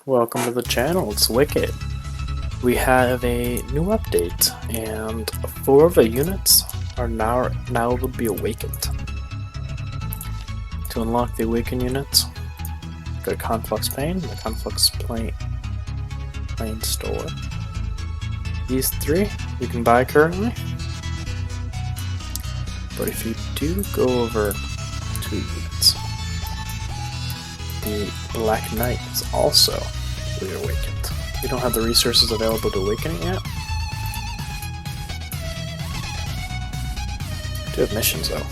welcome to the channel. It's Wicked. We have a new update, and 4 of the units are now able to be awakened. To unlock the awakened units, go to Conflux Pane, the Conflux Plane store. These 3 you can buy currently, but if you do go over 2 units, the Black Knight is also fully awakened. We don't have the resources available to awaken it yet. We do have missions though.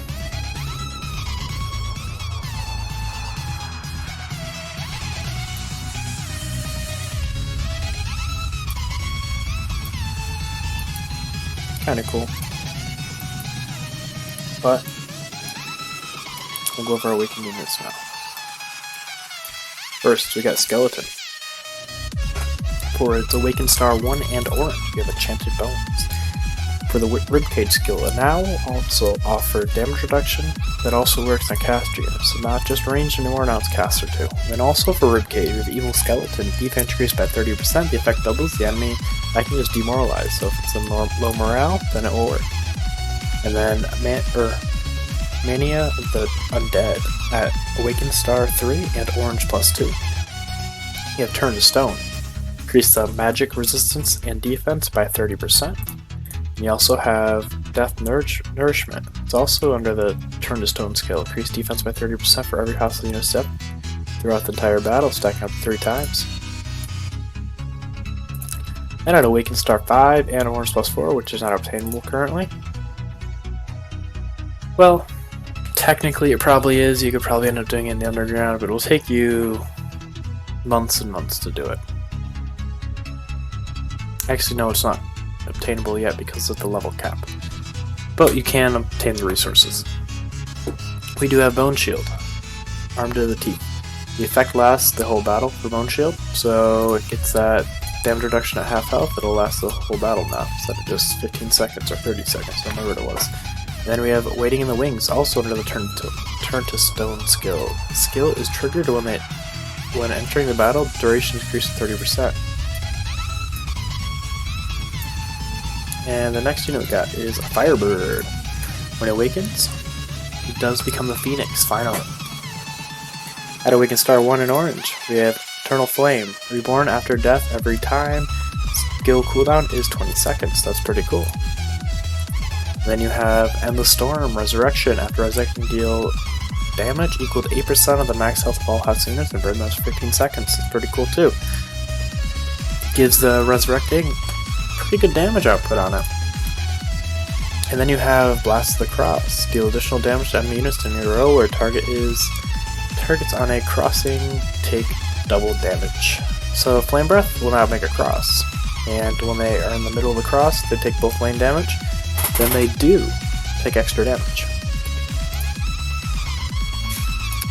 Kinda cool. But we'll go over our awakened units now. First, we got Skeleton. For its Awakened Star 1 and Orange, we have Enchanted Bones. For the Ribcage skill, it now also offers damage reduction that also works on caster units, so not just ranged anymore, now it's caster too. And also for Ribcage, we have Evil Skeleton. Defense increased by 30%, the effect doubles the enemy liking is demoralized, so if it's in low morale, then it will work. And then Mania of the Undead at Awakened Star 3 and Orange +2. You have Turn to Stone. Increase the magic resistance and defense by 30%. And you also have Death Nourishment. It's also under the Turn to Stone skill. Increase defense by 30% for every hostile unit step throughout the entire battle, stacking up to 3 times. And at Awakened Star 5 and Orange +4, which is not obtainable currently. Well, technically it probably is. You could probably end up doing it in the underground, but it will take you months and months to do it. Actually, no, it's not obtainable yet because of the level cap. But you can obtain the resources. We do have Bone Shield, armed to the teeth. The effect lasts the whole battle for Bone Shield, so it gets that damage reduction at half health. It'll last the whole battle now, instead of just 15 seconds or 30 seconds, I remember what it was. And then we have Waiting in the Wings, also under the Turn to Stone skill. The skill is triggered when entering the battle, duration increases 30%. And the next unit we got is a Firebird. When it awakens, it does become the Phoenix, finally. At Awakened Star 1 in Orange, we have Eternal Flame. Reborn after death every time. Skill cooldown is 20 seconds. That's pretty cool. Then you have Endless Storm. Resurrection. After resurrecting, deal damage equal to 8% of the max health of all hostile units and burn those for 15 seconds. That's pretty cool too. Gives the resurrecting pretty good damage output on it. And then you have Blast the Cross. Deal additional damage to enemy units in your row where targets on a crossing take double damage. So Flame Breath will now make a cross. And when they are in the middle of the cross, they take both lane damage. Then they do take extra damage.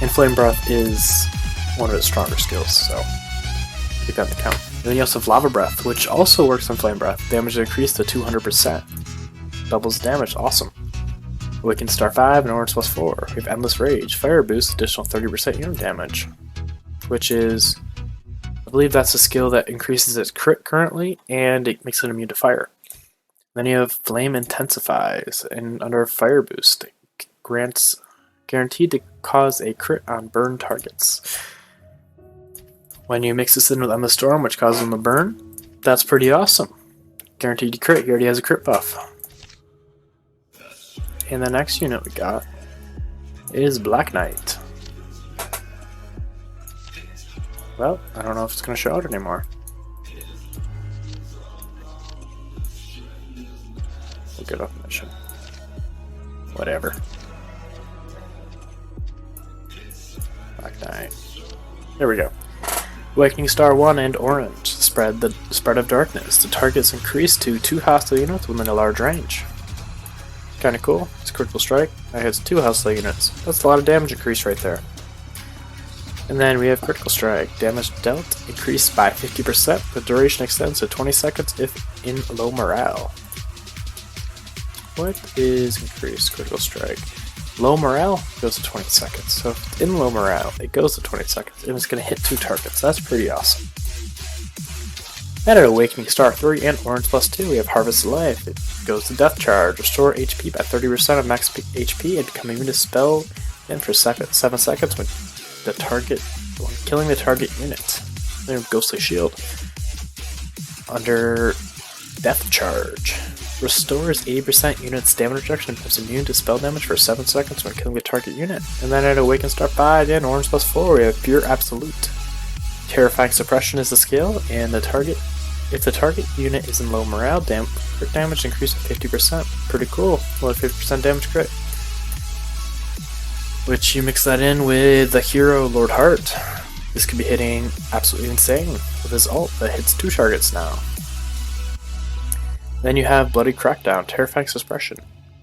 And Flame Breath is one of its stronger skills, so keep that into account. And then you also have Lava Breath, which also works on Flame Breath. Damage increased to 200%. Doubles damage, awesome. Awakened Star 5 and Orange +4. We have Endless Rage. Fire Boost, additional 30% unit damage. Which is, I believe that's a skill that increases its crit currently, and it makes it immune to fire. Then you have Flame Intensifies, and under Fire Boost, grants guaranteed to cause a crit on burn targets. When you mix this in with Endless Storm, which causes them to burn, that's pretty awesome. Guaranteed to crit, he already has a crit buff. And the next unit we got is Black Knight. Well, I don't know if it's going to show out anymore. We'll get off mission. Whatever. Black Knight. There we go. Awakening Star 1 and Orange. Spread of Darkness. The targets increase to 2 hostile units within a large range. Kinda cool. It's Critical Strike. That hits 2 hostile units. That's a lot of damage increase right there. And then we have Critical Strike. Damage dealt increased by 50%. The duration extends to 20 seconds if in low morale. What is increased Critical Strike? Low morale goes to 20 seconds. So if it's in low morale, it goes to 20 seconds. And it's going to hit 2 targets. That's pretty awesome. And at Awakening Star 3 and Orange plus 2, we have Harvest Life. It goes to Death Charge. Restore HP by 30% of max HP and become immune to spell and for 7 seconds when killing the target unit. Then Ghostly Shield. Under Death Charge. Restores 80% unit's damage reduction and becomes immune to spell damage for 7 seconds when killing the target unit. And then at Awaken Star 5 and Orange plus 4, we have Pure Absolute. Terrifying Suppression is the skill, and if the target unit is in low morale, crit damage increases by 50%. Pretty cool. Well, 50% damage crit. Which you mix that in with the hero Lord Heart. This could be hitting absolutely insane with his ult that hits 2 targets now. Then you have Bloody Crackdown, Terrifying Suppression.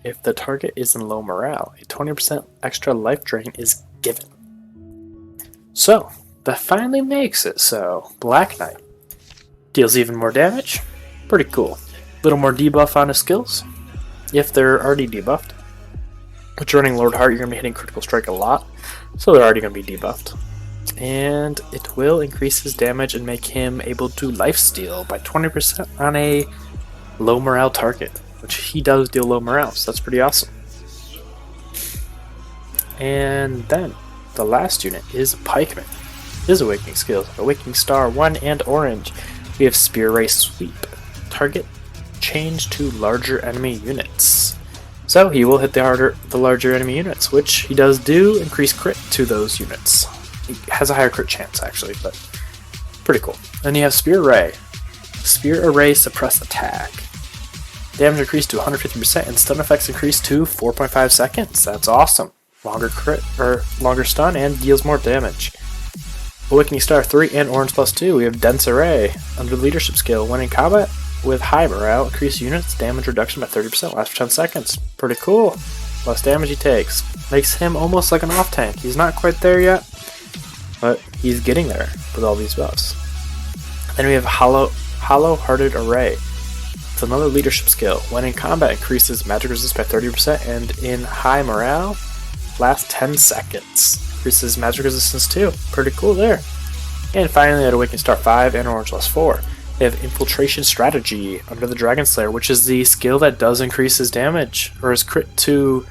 If the target is in low morale, a 20% extra life drain is given. So, that finally makes it so. Black Knight deals even more damage. Pretty cool. Little more debuff on his skills, if they're already debuffed. With running Lord Heart, you're going to be hitting Critical Strike a lot, so they're already going to be debuffed. And it will increase his damage and make him able to lifesteal by 20% on a low morale target, which he does deal low morale, so that's pretty awesome. And then the last unit is Pikeman. His Awakening skills: Awakening Star 1 and Orange. We have Spear Ray Sweep. Target change to larger enemy units. So he will hit the larger enemy units, which he does do increase crit to those units. He has a higher crit chance actually, but pretty cool. Then you have Spear Ray. Spear Array Suppress Attack. Damage increased to 150% and stun effects increased to 4.5 seconds. That's awesome. Longer crit or longer stun and deals more damage. Awakening Star 3 and Orange plus 2, we have Dense Array. Under Leadership skill, when in combat with high morale, increase units damage reduction by 30%, lasts for 10 seconds. Pretty cool. Less damage he takes. Makes him almost like an off tank. He's not quite there yet, but he's getting there with all these buffs. Then we have Hollow-Hearted Array. It's another Leadership skill. When in combat, increases magic resist by 30%, and in high morale, lasts 10 seconds. Increases magic resistance too. Pretty cool there. And finally at Awakening Star 5 and Orange plus 4, they have Infiltration Strategy under the Dragon Slayer, which is the skill that does increase his damage, or his crit to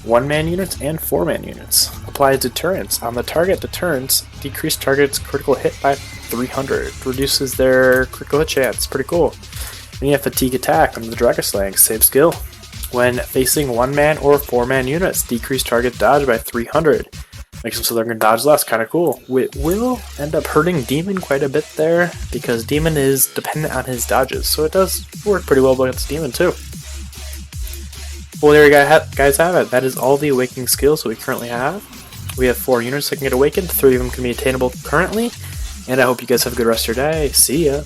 1-man units and 4-man units. Applies deterrence. On the target, deterrence decrease target's critical hit by 300. Reduces their critical hit chance. Pretty cool. Then you have Fatigue Attack under the Dragon Slaying, same skill. When facing 1-man or 4-man units, decrease target dodge by 300. Makes them so they're going to dodge less, kind of cool. It will end up hurting Demon quite a bit there, because Demon is dependent on his dodges, so it does work pretty well against Demon too. Well, there you guys have it. That is all the Awakening skills that we currently have. We have 4 units that can get awakened, 3 of them can be attainable currently, and I hope you guys have a good rest of your day. See ya!